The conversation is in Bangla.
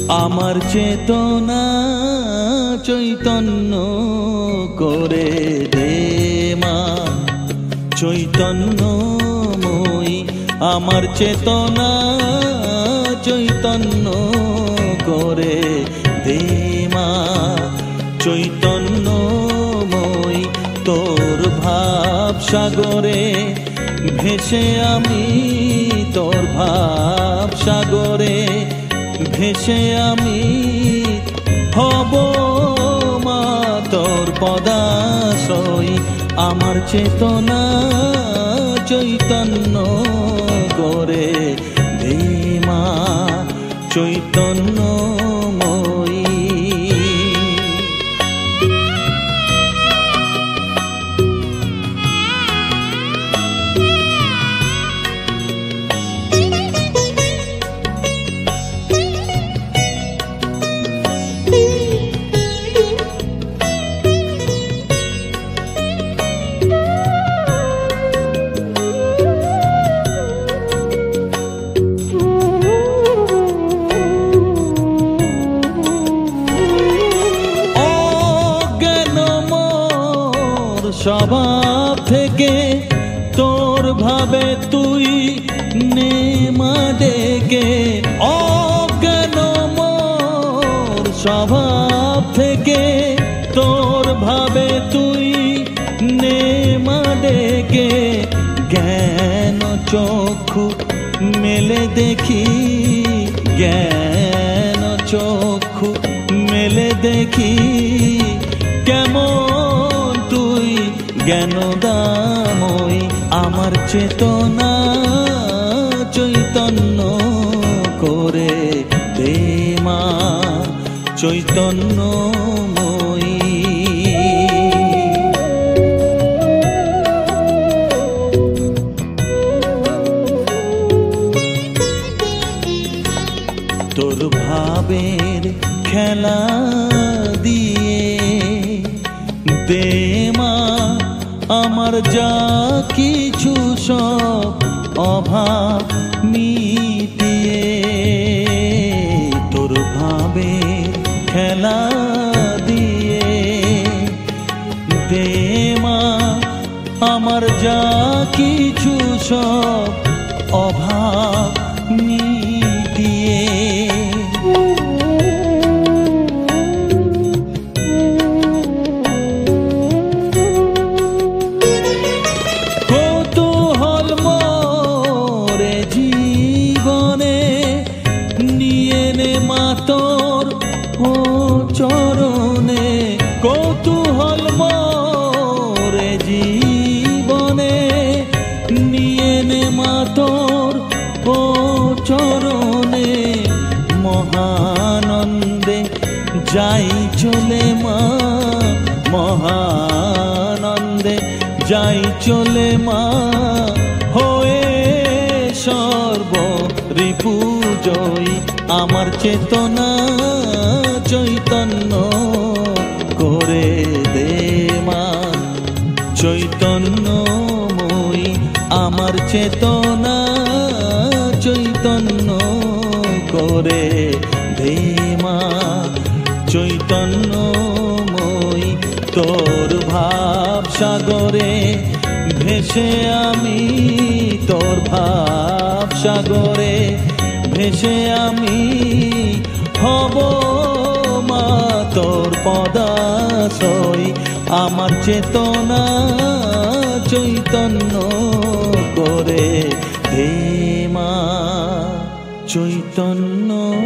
আমার চেতনা চৈতন্য করে দে মা চৈতন্যময়ী। আমার চেতনা চৈতন্য করে দে মা চৈতন্যময়ী। তোর ভাব সাগরে ভেসে আমি, তোর ভাব সাগরে ভেসে আমি হব মা তোর পদাশ্রয়ী। আমার চেতনা চৈতন্য করে দে মা চৈতন্যময়ী। স্বভাব থেকে তোর ভাবে তুই নে মা ডেকে। অজ্ঞান মোর স্বভাব থেকে তোর ভাবে তুই নে মা ডেকে। জ্ঞান চক্ষু মেলে দেখি, জ্ঞান চক্ষু মেলে দেখি কেমন তুই জ্ঞানদাময়ী। আমার চেতনা চৈতন্য করে দে মা চৈতন্যময়ী। তোর ভাবের খেলা দিয়ে দে মা আমার যা কিছু সব অভাব মিটিয়ে। তোর ভাবের খেলা দিয়ে দে মা আমার যা কিছু সব অভাব মিটিয়ে। কৌতূহল মোরে জীবনে নিয়ে নে মা তোর ও চরণে। কৌতূহল মোরে জীবনে নিয়ে নে মা তোর ও চরণে। মহানন্দে যাই চলে মা, মহানন্দে যাই চলে মা হয়ে সর্ব রিপু জয়ী। আমার চেতনা চৈতন্য করে দে মা চৈতন্যময়ী। আমার চেতনা চৈতন্য করে দে মা চৈতন্যময়ী। তোর ভাব সাগরে ভেসে আমি, তোর ভাব সাগরে ভেসে আমি হব মা তোর পদাশ্রয়ী। আমার চেতনা চৈতন্য করে দে মা চৈতন্যময়ী।